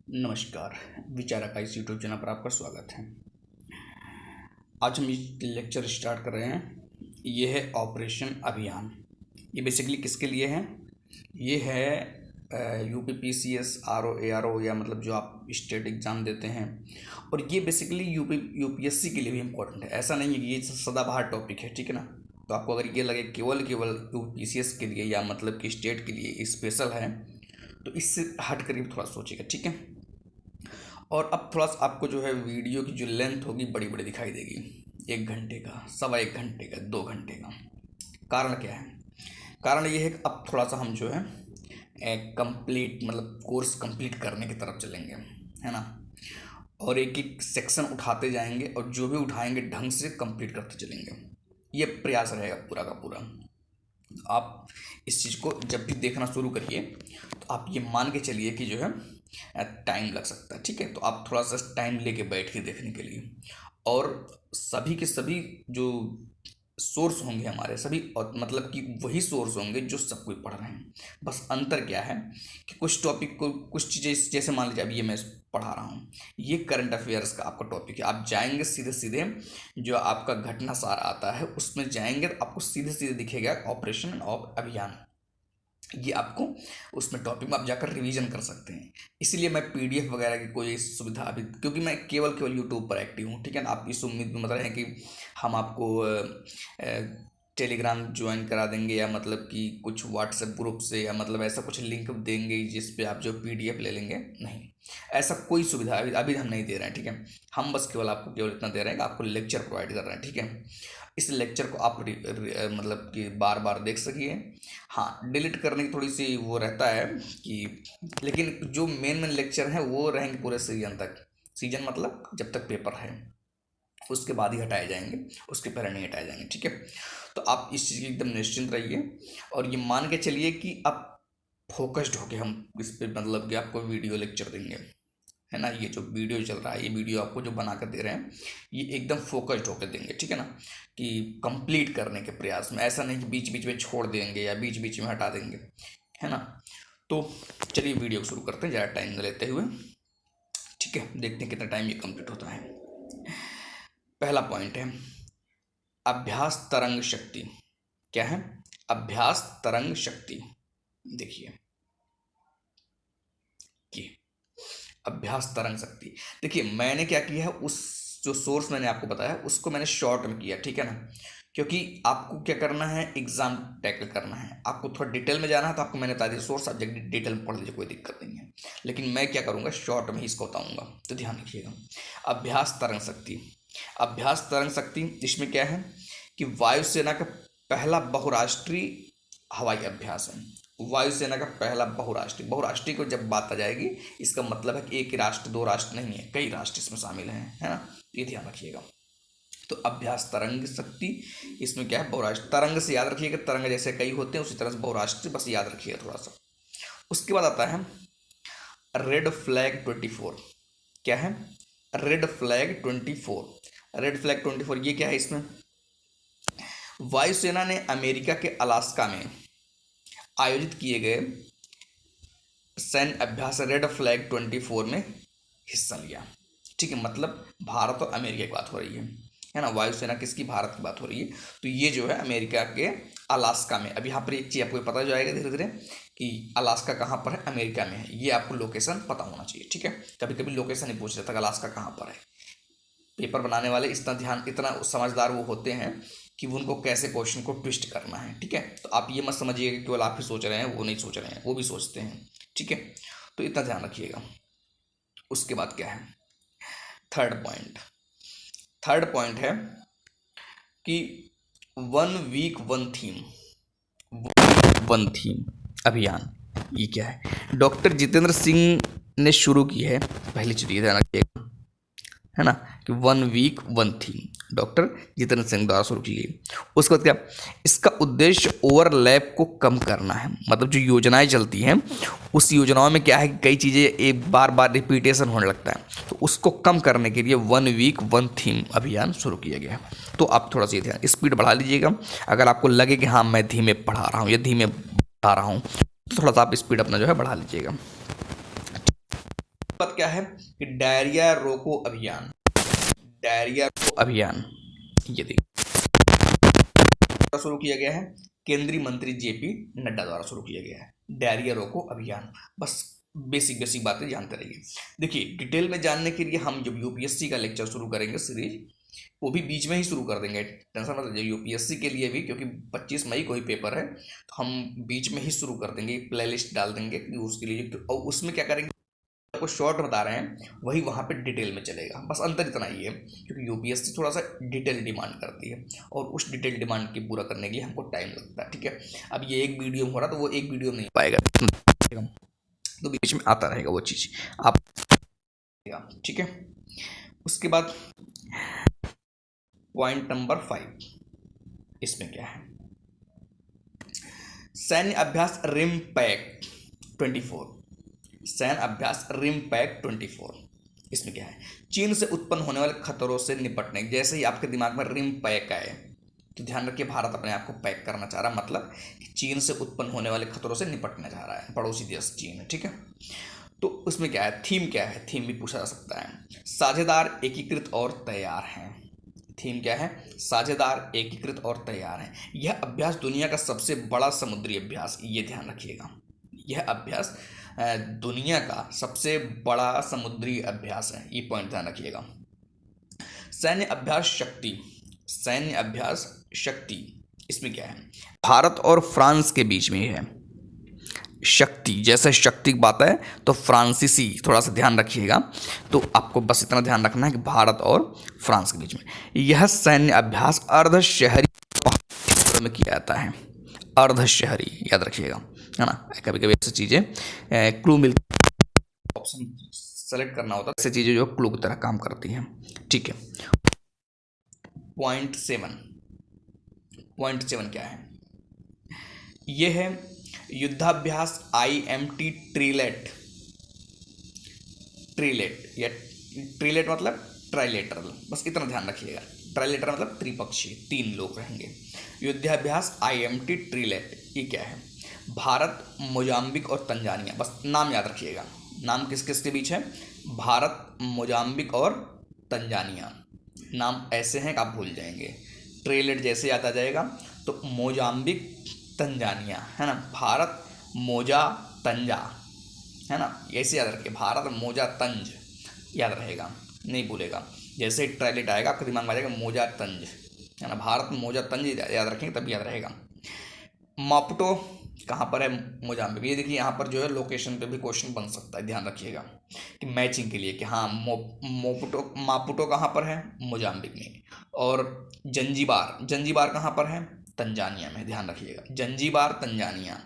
नमस्कार। विचारक का इस यूट्यूब चैनल पर आपका स्वागत है। आज हम लेक्चर स्टार्ट कर रहे हैं। ये है ऑपरेशन अभियान। ये बेसिकली किसके लिए है? ये है यूपीपीसीएस आरओ एआरओ या मतलब जो आप स्टेट एग्ज़ाम देते हैं। और ये बेसिकली यूपीएससी के लिए भी इम्पोर्टेंट है। ऐसा नहीं है कि ये सदाबहार टॉपिक है, ठीक है ना। तो आपको अगर ये लगे केवल केवल यूपीसीएस के लिए या मतलब कि स्टेट के लिए स्पेशल है, तो इससे हट कर थोड़ा सोचिएगा, ठीक है। और अब थोड़ा सा आपको जो है वीडियो की जो लेंथ होगी बड़ी बड़ी दिखाई देगी, 1 घंटे का, सवा 1 घंटे का, 2 घंटे का। कारण क्या है? कारण ये है कि अब थोड़ा सा हम जो है कंप्लीट मतलब कोर्स कंप्लीट करने की तरफ चलेंगे, है ना। और एक एक सेक्शन उठाते जाएंगे और जो भी उठाएंगे ढंग से कंप्लीट करते चलेंगे। ये प्रयास रहेगा पूरा का पूरा। आप इस चीज़ को जब भी देखना शुरू करिए तो आप ये मान के चलिए कि जो है टाइम लग सकता है, ठीक है। तो आप थोड़ा सा टाइम लेके बैठ के देखने के लिए। और सभी के सभी जो सोर्स होंगे हमारे सभी, और मतलब कि वही सोर्स होंगे जो सब कोई पढ़ रहे हैं। बस अंतर क्या है कि कुछ टॉपिक को कुछ चीज़ें, जैसे मान लीजिए अभी ये मैं पढ़ा रहा हूँ, ये करंट अफेयर्स का आपका टॉपिक है। आप जाएंगे सीधे सीधे जो आपका घटना सार आता है उसमें जाएंगे तो आपको सीधे सीधे दिखेगा ऑपरेशन ऑफ अभियान। ये आपको उसमें टॉपिक में आप जाकर रिवीजन कर सकते हैं। इसलिए मैं पीडीएफ वगैरह की कोई सुविधा अभी, क्योंकि मैं केवल केवल यूट्यूब पर एक्टिव हूँ, ठीक है ना। आप इस उम्मीद में मतलब है कि हम आपको टेलीग्राम ज्वाइन करा देंगे या मतलब कि कुछ व्हाट्सएप ग्रुप से या मतलब ऐसा कुछ लिंक देंगे जिस पे आप जो पीडीएफ ले लेंगे। नहीं, ऐसा कोई सुविधा अभी अभी हम नहीं दे रहे हैं, ठीक है। हम बस केवल आपको केवल इतना दे रहे हैं कि आपको लेक्चर प्रोवाइड कर रहे हैं, ठीक है। इस लेक्चर को आप मतलब कि बार बार देख सकिए। हाँ, डिलीट करने की थोड़ी सी वो रहता है कि, लेकिन जो मेन लेक्चर हैं वो रहेंगे पूरे सीजन तक। सीजन मतलब जब तक पेपर है, उसके बाद ही हटाए जाएंगे, उसके पहले नहीं हटाए जाएंगे, ठीक है। तो आप इस चीज़ की एकदम निश्चिंत रहिए और ये मान के चलिए कि आप फोकस्ड होके हम इस पे मतलब कि आपको वीडियो लेक्चर देंगे, है ना। ये जो वीडियो चल रहा है, ये वीडियो आपको जो बना कर दे रहे हैं, ये एकदम फोकस्ड होकर देंगे, ठीक है ना। कि कंप्लीट करने के प्रयास में, ऐसा नहीं कि बीच बीच में छोड़ देंगे या बीच बीच में हटा देंगे, है ना। तो चलिए वीडियो को शुरू करते हैं ज़्यादा टाइम न लेते हुए, ठीक है। देखते हैं कितना टाइम ये कंप्लीट होता है। पहला पॉइंट है अभ्यास तरंग शक्ति। क्या है? अभ्यास तरंग शक्ति। देखिए ये अभ्यास तरंग शक्ति। देखिए मैंने क्या किया है, उस जो सोर्स मैंने आपको बताया उसको मैंने शॉर्ट में किया, ठीक है ना। क्योंकि आपको क्या करना है, एग्जाम टैकल करना है, आपको थोड़ा डिटेल में जाना है तो आपको मैंने बता दिया सोर्स, आप डिटेल में पढ़ लीजिए, कोई दिक्कत नहीं है। लेकिन मैं क्या करूँगा, शॉर्ट में ही इसको बताऊँगा, तो ध्यान रखिएगा। अभ्यास तरंग शक्ति। अभ्यास तरंग शक्ति इसमें क्या है कि वायुसेना का पहला बहुराष्ट्रीय हवाई अभ्यास है। वायुसेना का पहला बहुराष्ट्रीय, बहुराष्ट्रीय को जब बात आ जाएगी इसका मतलब है कि एक राष्ट्र दो राष्ट्र नहीं है, कई राष्ट्र इसमें शामिल हैं, है ना। ये ध्यान रखिएगा। तो अभ्यास तरंग शक्ति, इसमें क्या है, बहुराष्ट्र। तरंग से याद रखिएगा, तरंग जैसे कई होते हैं उसी तरह से बहुराष्ट्रीय, बस याद रखिएगा थोड़ा सा। उसके बाद आता है रेड फ्लैग 24। क्या है? Red flag 24। रेड फ्लैग 24 ये क्या है? इसमें वायुसेना ने अमेरिका के अलास्का में आयोजित किए गए सैन्य अभ्यास रेड फ्लैग 24 में हिस्सा लिया, ठीक है। मतलब भारत और अमेरिका की बात हो रही है ना। वायुसेना किसकी? भारत की बात हो रही है। तो ये जो है अमेरिका के अलास्का में। अब यहाँ पर एक चीज़ आपको पता जाएगा धीरे धीरे कि अलास्का कहाँ पर है, अमेरिका में है। ये आपको लोकेशन पता होना चाहिए, ठीक है। कभी कभी लोकेशन ही पूछ लेता है अलास्का कहाँ पर है। पेपर बनाने वाले इतना समझदार वो होते हैं कि वो उनको कैसे क्वेश्चन को ट्विस्ट करना है, ठीक है। तो आप ये मत समझिएगा कि केवल आप ही सोच रहे हैं, वो नहीं सोच रहे हैं, वो भी सोचते हैं, ठीक है। तो इतना ध्यान रखिएगा। उसके बाद क्या है, थर्ड पॉइंट। थर्ड पॉइंट है कि 1 वीक 1 थीम। वन थीम अभियान। ये क्या है? डॉक्टर जितेंद्र सिंह ने शुरू की है। पहली चीज ध्यान रखिएगा, है ना, कि 1 week 1 theme doctor Jitendra Singh द्वारा शुरू की गई। उसके बाद क्या? इसका उद्देश्य ओवरलैप को कम करना है। मतलब जो योजनाएं चलती हैं उस योजनाओं में क्या है कि कई चीज़ें एक बार बार रिपीटेशन होने लगता है, तो उसको कम करने के लिए 1 वीक 1 थीम अभियान शुरू किया गया है। तो आप थोड़ा सा ध्यान, स्पीड बढ़ा लीजिएगा। अगर आपको लगे कि हाँ मैं धीमे पढ़ा रहा हूँ या धीमे पढ़ा रहा हूँ तो थोड़ा सा आप स्पीड अपना जो है बढ़ा लीजिएगा। बात क्या है कि डायरिया रोको अभियान, डायरिया रोको अभियान ये देखिए शुरू किया गया है, केंद्रीय मंत्री जेपी नड्डा द्वारा शुरू किया गया है डायरिया रोको अभियान। बस बेसिक बेसिक बातें जानते रहिए। देखिए डिटेल में जानने के लिए हम जब यूपीएससी का लेक्चर शुरू करेंगे सीरीज, वो भी बीच में ही शुरू कर देंगे, टेंशन मत लीजिए। यूपीएससी के लिए भी, क्योंकि 25 मई को ही पेपर है, तो हम बीच में ही शुरू कर देंगे, प्लेलिस्ट डाल देंगे उसके लिए। और उसमें क्या करेंगे, आपको शॉर्ट बता रहे हैं वही वहाँ पे डिटेल में चलेगा। बस अंतर इतना ही है क्योंकि यूपीएससी थोड़ा सा डिटेल डिमांड करती है और उस डिटेल डिमांड की पूरा करने के लिए हमको टाइम लगता है। ठीक है, अब ये एक वीडियो हो रहा तो वो एक वीडियो नहीं पाएगा, तो बीच में आता रहेगा वो चीज़ आप, ठीक है। उसके बाद पॉइंट नंबर 5, इसमें क्या है, सैन्य अभ्यास रिमपैक 24, सैन्य अभ्यास रिमपैक 24। इसमें क्या है, चीन से उत्पन्न होने वाले खतरों से निपटने। जैसे ही आपके दिमाग में रिमपैक आए तो ध्यान रखिए भारत अपने आप को पैक करना चाह रहा, मतलब कि चीन से उत्पन्न होने वाले खतरों से निपटना चाह रहा है, पड़ोसी देश चीन है। ठीक है, तो उसमें क्या है, थीम क्या है, थीम भी पूछा जा सकता है। साझेदार, एकीकृत और तैयार हैं। थीम क्या है, साझेदार, एकीकृत और तैयार हैं। यह अभ्यास दुनिया का सबसे बड़ा समुद्री अभ्यास, ये ध्यान रखिएगा, यह अभ्यास दुनिया का सबसे बड़ा समुद्री अभ्यास है, ये पॉइंट ध्यान रखिएगा। सैन्य अभ्यास शक्ति, सैन्य अभ्यास शक्ति, इसमें क्या है, भारत और फ्रांस के बीच में है शक्ति। जैसे शक्ति की बात है तो फ्रांसीसी थोड़ा सा ध्यान रखिएगा, तो आपको बस इतना ध्यान रखना है कि भारत और फ्रांस के बीच में यह सैन्य अभ्यास अर्ध शहरी में किया जाता है, अर्ध शहरी, याद रखिएगा, है ना। कभी कभी ऐसी चीज़ें क्लू मिलती, ऑप्शन सेलेक्ट करना होता है, ऐसी चीज़ें जो क्लू की तरह काम करती हैं। ठीक है, पॉइंट 7 क्या है, यह है युद्धाभ्यास IMT ट्रिलेट, ट्रिलेट या ट्रिलेट मतलब ट्राइलेटरल, बस इतना ध्यान रखिएगा। ट्राइलेटर मतलब त्रिपक्षीय, 3 लोग रहेंगे। युद्धाभ्यास IMT ट्रिलेट, ये क्या है, भारत, मोजाम्बिक और तंजानिया, बस नाम याद रखिएगा। नाम किस किस के बीच है, भारत, मोजाम्बिक और तंजानिया। नाम ऐसे हैं कि आप भूल जाएंगे, ट्रिलेट जैसे याद आ जाएगा तो मोजाम्बिक तंजानिया, है ना, भारत मोजा तंजा, है ना, ऐसे याद रखिए, भारत मोजा तंज याद रहेगा, नहीं भूलेगा। जैसे ट्राइलेट आएगा आपके दिमाग में आ जाएगा मोजा तंज, है ना, भारत मोजा तंज याद रखेंगे तब याद रहेगा। मापुटो कहाँ पर है, मोजाम्बिक। ये देखिए यहाँ पर जो है लोकेशन पे भी क्वेश्चन बन सकता है, ध्यान रखिएगा कि मैचिंग के लिए कि हाँ मापुटो कहाँ पर है, मोजाम्बिक में। और जंजीबार कहाँ पर है, तंजानिया में, ध्यान रखिएगा, जंजीबार तंजानिया,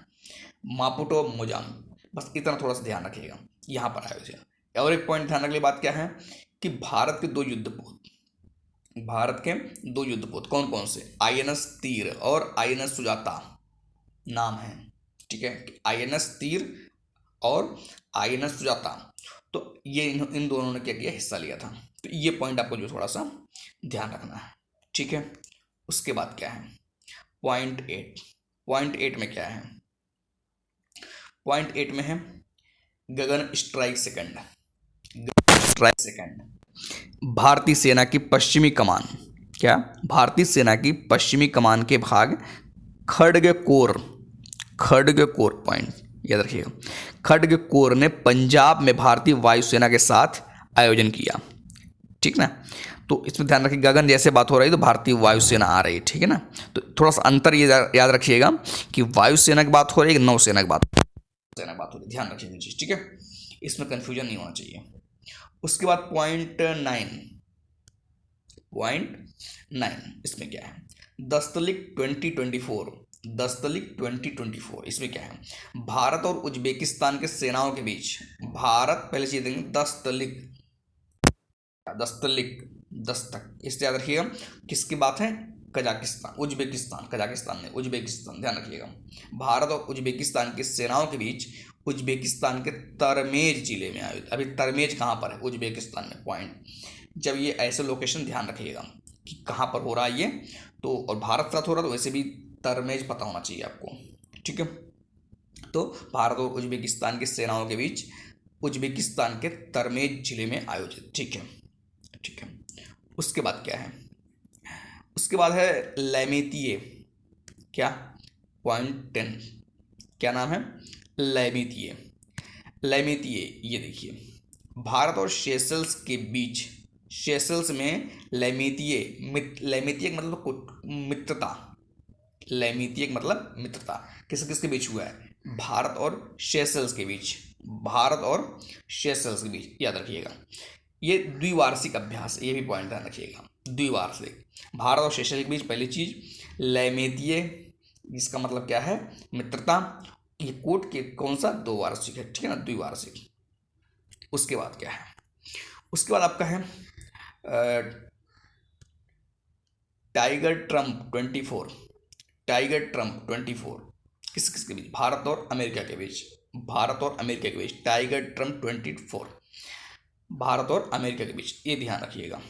मापुटो मोजाम्बिक, बस इतना थोड़ा सा ध्यान रखिएगा, यहाँ पर आए उसे। और एक पॉइंट ध्यान रखने बात क्या है कि भारत के 2 युद्धपोत, भारत के 2 युद्धपोत कौन कौन से, INS तीर और INS सुजाता नाम है। ठीक है, INS तीर और INS सुजाता, तो ये इन दोनों ने क्या किया, हिस्सा लिया था। तो ये पॉइंट आपको जो थोड़ा सा ध्यान रखना है। ठीक है, उसके बाद क्या है, पॉइंट 8 में क्या है, पॉइंट 8 में है गगन स्ट्राइक सेकंड, स्ट्राइक सेकंड, भारतीय सेना की पश्चिमी कमान, क्या, भारतीय सेना की पश्चिमी कमान के भाग खड्ग कोर, पॉइंट याद रखिएगा, खड्ग कोर ने पंजाब में भारतीय वायुसेना के साथ आयोजन किया। ठीक ना, तो इसमें ध्यान रखिए, गगन जैसे बात हो रही है तो भारतीय वायुसेना आ रही है, ठीक है ना। तो थोड़ा सा अंतर ये याद रखिएगा कि वायुसेना की बात हो रही है, नौसेना की बात हो रही है, ध्यान रखिएगा चीज़, ठीक है, इसमें कन्फ्यूजन नहीं होना चाहिए। उसके बाद पॉइंट 9, इसमें क्या है, दस्तलिक 2024, इसमें क्या है, भारत और उज्बेकिस्तान के सेनाओं के बीच, भारत पहले चीज देंगे, दस्तक, इससे याद रखिएगा किसकी बात है, कजाकिस्तान ध्यान रखिएगा। भारत और उज्बेकिस्तान की सेनाओं के बीच उज्बेकिस्तान के तरमेज जिले में आयोजित, अभी तरमेज कहाँ पर है, उज्बेकिस्तान में, पॉइंट। जब ये ऐसे लोकेशन ध्यान रखिएगा कि कहाँ पर हो रहा है ये, तो और भारत के साथ हो रहा है तो वैसे भी तरमेज पता होना चाहिए आपको। ठीक है, तो भारत और उज्बेकिस्तान की सेनाओं के बीच उज्बेकिस्तान के तरमेज जिले में आयोजित। ठीक है, ठीक है। उसके बाद क्या है? उसके बाद है लैमेतिये। क्या? पॉइंट 10। क्या नाम है? लैमेतिये। लैमेतिये, ये देखिए, भारत और सेशल्स के बीच, सेशल्स में लैमेतिये, लैमेतिये का मतलब मित्रता, लैमेतिये का मतलब मित्रता किस किसके बीच हुआ है? भारत और सेशल्स के बीच, भारत और सेशल्स के बीच, याद रखिएगा। ये द्विवार्षिक अभ्यास, ये भी पॉइंट ध्यान रखिएगा, द्विवार्षिक। भारत और सेशल्स के बीच पहली चीज लैमेतिये, जिसका मतलब क्या है? मित्रता। ये कोट के कौन सा? दो वार्षिक है, ठीक है ना, द्विवार्षिक। उसके बाद क्या है? उसके बाद आपका है टाइगर ट्रम्प 24। टाइगर ट्रम्प 24 किस किस के बीच? भारत और अमेरिका के बीच, भारत और अमेरिका के बीच टाइगर ट्रम्प 24, भारत और अमेरिका के बीच, ये ध्यान रखिएगा।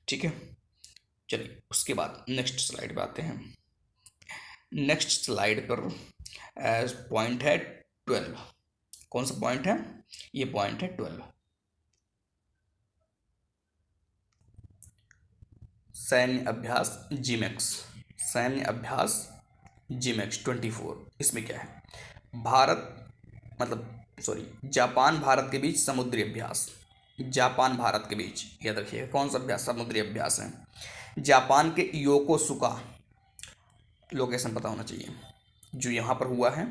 ठीक है, चलिए उसके बाद नेक्स्ट स्लाइड पे आते हैं। नेक्स्ट स्लाइड पर पॉइंट है 12। कौन सा पॉइंट है? ये पॉइंट है 12, सैन्य अभ्यास जिमेक्स। सैन्य अभ्यास जिमेक्स 24। इसमें क्या है? भारत, मतलब सॉरी, जापान भारत के बीच समुद्री अभ्यास, जापान भारत के बीच, याद रखिएगा कौन सा अभ्यास? समुद्री अभ्यास है। जापान के योकोसुका, लोकेशन पता होना चाहिए जो यहाँ पर हुआ है,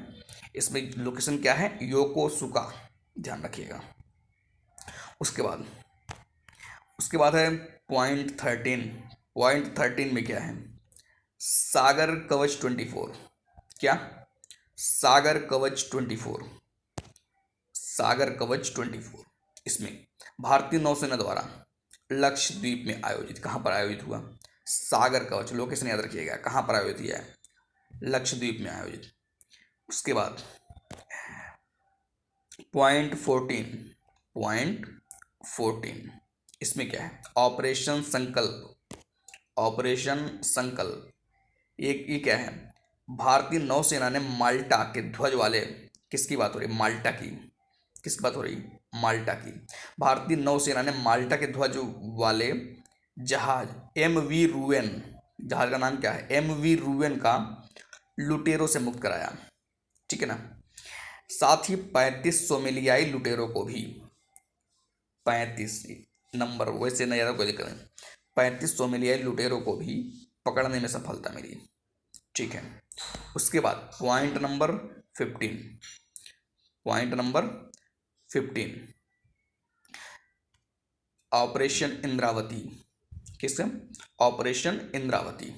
इसमें लोकेशन क्या है? योकोसुका, ध्यान रखिएगा। उसके बाद, उसके बाद है पॉइंट 13। पॉइंट 13 में क्या है? सागर कवच 24। क्या? सागर कवच 24, सागर कवच 24। इसमें भारतीय नौसेना द्वारा लक्षद्वीप में आयोजित, कहाँ पर आयोजित हुआ? सागर कवच, लोकेशन याद रखिएगा, कहाँ पर आयोजित किया है? लक्षद्वीप में आयोजित। उसके बाद पॉइंट 14। पॉइंट 14, इसमें क्या है? ऑपरेशन संकल्प। ऑपरेशन संकल्प, एक ये क्या है? भारतीय नौसेना ने माल्टा के ध्वज वाले, किसकी बात हो रही? माल्टा की। किसकी बात हो रही? माल्टा की। भारतीय नौसेना ने माल्टा के ध्वज वाले जहाज MV रूएन, जहाज का नाम क्या है? MV रूएन का लुटेरों से मुक्त कराया। ठीक है ना। साथ ही 35 सोमेलियाई लुटेरों को भी, 35 नंबर वैसे नहीं, ज़्यादा कोई दिक्कत नहीं, 35 सोमेलियाई लुटेरों को भी पकड़ने में सफलता मिली। ठीक है। उसके बाद point number 15। Point number 15, operation Indravati. किससे? ऑपरेशन इंद्रावती।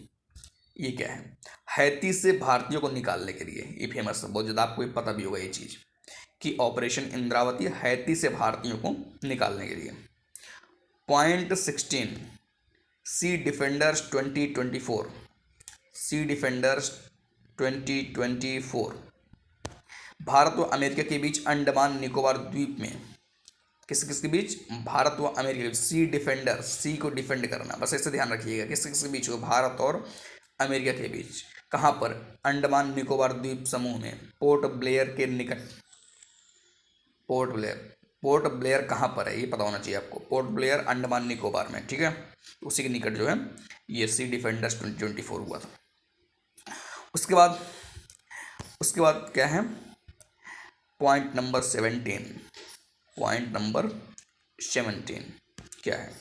ये क्या है? हैती से भारतीयों को निकालने के लिए, ये फेमस है बहुत ज़्यादा, आपको ये पता भी होगा ये चीज़ कि ऑपरेशन इंद्रावती हैती से भारतीयों को निकालने के लिए। पॉइंट 16, सी डिफेंडर्स 2024। सी डिफेंडर्स 2024 भारत व अमेरिका के बीच अंडमान निकोबार द्वीप में, किस किस के बीच? भारत व अमेरिका के बीच। सी डिफेंडर, सी को डिफेंड करना, बस ऐसे ध्यान रखिएगा, किस किस के बीच हो? भारत और अमेरिका के बीच। कहाँ पर? अंडमान निकोबार द्वीप समूह में, पोर्ट ब्लेयर के निकट। पोर्ट ब्लेयर, पोर्ट ब्लेयर कहाँ पर है ये पता होना चाहिए आपको। पोर्ट ब्लेयर अंडमान निकोबार में, ठीक है, उसी के निकट जो है ये सी डिफेंडर्स 2024 हुआ था। उसके बाद, उसके बाद क्या है? Point number 17। पॉइंट नंबर 17 क्या है?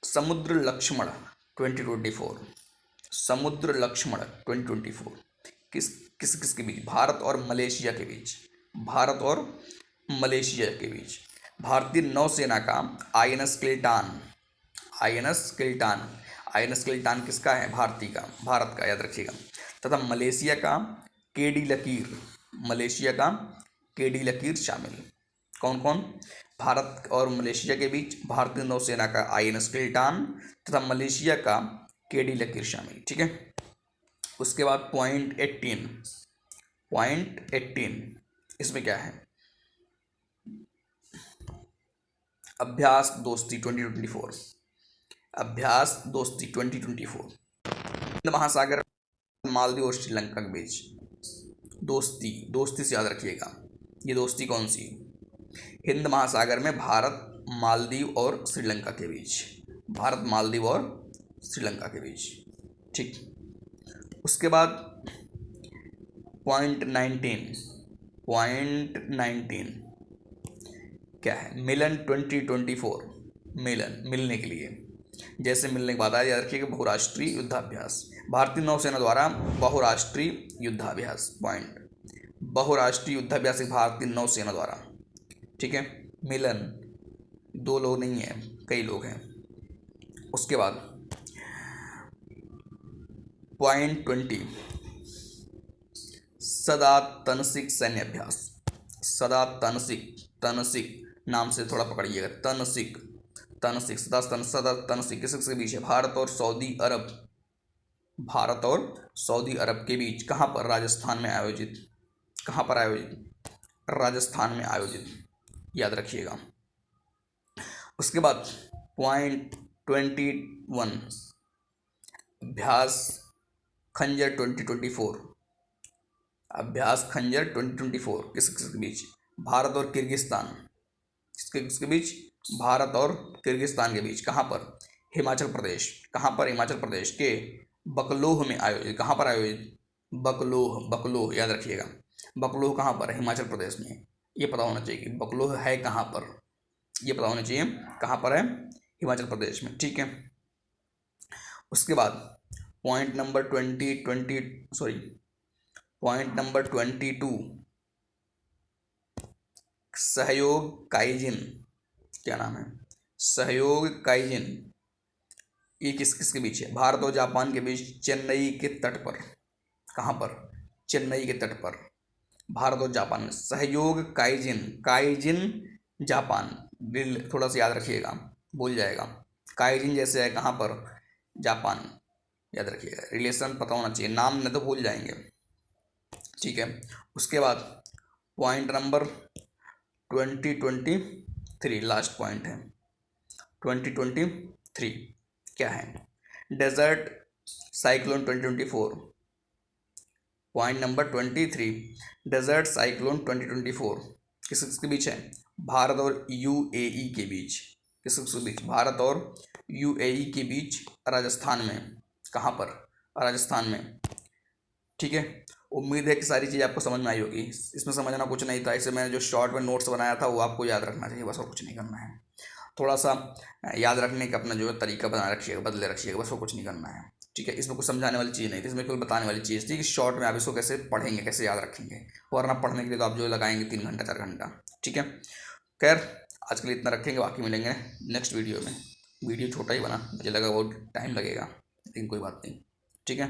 समुद्र लक्ष्मण 2024। समुद्र लक्ष्मण 2024 किस किस किस के बीच? भारत और मलेशिया के बीच। भारत और मलेशिया के बीच। भारतीय नौसेना का INS किल्टान, INS किल्टान, INS किल्टान किसका है? भारतीय का, भारत का, याद रखिएगा। तथा मलेशिया का KD लकीर, मलेशिया का KD लकीर शामिल। कौन कौन? भारत और मलेशिया के बीच भारतीय नौसेना का INS किल्टान तथा मलेशिया का KD लकीर शामिल। ठीक है। उसके बाद पॉइंट 18। पॉइंट 18, इसमें क्या है? अभ्यास दोस्ती 2024। अभ्यास दोस्ती 2024 हिंद महासागर, मालदीव और श्रीलंका के बीच दोस्ती, दोस्ती से याद रखिएगा। ये दोस्ती कौन सी? हिंद महासागर में भारत, मालदीव और श्रीलंका के बीच। भारत, मालदीव और श्रीलंका के बीच। ठीक। उसके बाद पॉइंट 19 क्या है? मिलन 2024। मिलने के लिए, जैसे मिलने के बाद याद रखिएगा बहुराष्ट्रीय युद्धाभ्यास। भारतीय नौसेना द्वारा बहुराष्ट्रीय युद्धाभ्यास। पॉइंट, बहुराष्ट्रीय युद्धाभ्यास भारतीय नौसेना द्वारा। ठीक है। मिलन, 2 लोग नहीं है, कई लोग हैं। उसके बाद पॉइंट 20 सदा तनसिक सैन्य अभ्यास। सदा तनसिक नाम से थोड़ा पकड़िएगा। तनसिक सदा तनसिक किसके बीच है? भारत और सऊदी अरब। भारत और सऊदी अरब के बीच। कहाँ पर? राजस्थान में आयोजित। कहाँ पर आयोजित? राजस्थान में आयोजित, याद रखिएगा। उसके बाद पॉइंट 21 अभ्यास खंजर 2024। अभ्यास खंजर 2024 किसके बीच? भारत और किर्गिस्तान। किसके बीच? भारत और किर्गिस्तान के बीच। कहाँ पर? हिमाचल प्रदेश। कहाँ पर? हिमाचल प्रदेश के बकलोह में आयोजित। कहाँ पर आयोजित? बकलोह, याद रखिएगा। बकलोह कहाँ पर है? हिमाचल प्रदेश में। ये पता होना चाहिए कि बकलोह है कहाँ पर, ये पता होना चाहिए कहाँ पर है? हिमाचल प्रदेश में। ठीक है। उसके बाद पॉइंट नंबर 22 सहयोग काइजिन। क्या नाम है? सहयोग काइजिन। ये किसके बीच है? भारत और जापान के बीच, चेन्नई के तट पर। कहाँ पर? चेन्नई के तट पर। भारत और जापान में सहयोग काइजिन जापान। थोड़ा सा याद रखिएगा, भूल जाएगा। काइजिन जैसे है कहाँ पर? जापान, याद रखिएगा। रिलेशन पता होना चाहिए, नाम नहीं तो भूल जाएंगे। ठीक है। उसके बाद पॉइंट नंबर 2023 लास्ट पॉइंट है। 2023 क्या है? Desert cyclone 2024। Point number 23 desert cyclone 2024 किसके बीच है? भारत और यूएई के बीच। किसके बीच? भारत और यूएई के बीच, राजस्थान में। कहाँ पर? राजस्थान में। ठीक है। उम्मीद है कि सारी चीज़ आपको समझ में आई होगी। इसमें समझना कुछ नहीं था, इसे मैंने जो शॉर्ट में नोट्स बनाया था वो आपको याद रखना चाहिए, बस और कुछ नहीं करना है। थोड़ा सा याद रखने का अपना जो है तरीका बना रखिएगा, बदले रखिएगा, बस वो कुछ नहीं करना है। ठीक है। इसमें कुछ समझाने वाली चीज़ नहीं थी, इसमें केवल बताने वाली चीज़ थी कि शॉर्ट में आप इसको कैसे पढ़ेंगे, कैसे याद रखेंगे। वरना पढ़ने के लिए तो आप जो लगाएंगे 3 घंटा 4 घंटा। ठीक है। खैर आज के लिए इतना रखेंगे, बाकी मिलेंगे नेक्स्ट वीडियो में। वीडियो छोटा ही बना, मुझे लगा बहुत टाइम लगेगा, लेकिन कोई बात नहीं। ठीक है।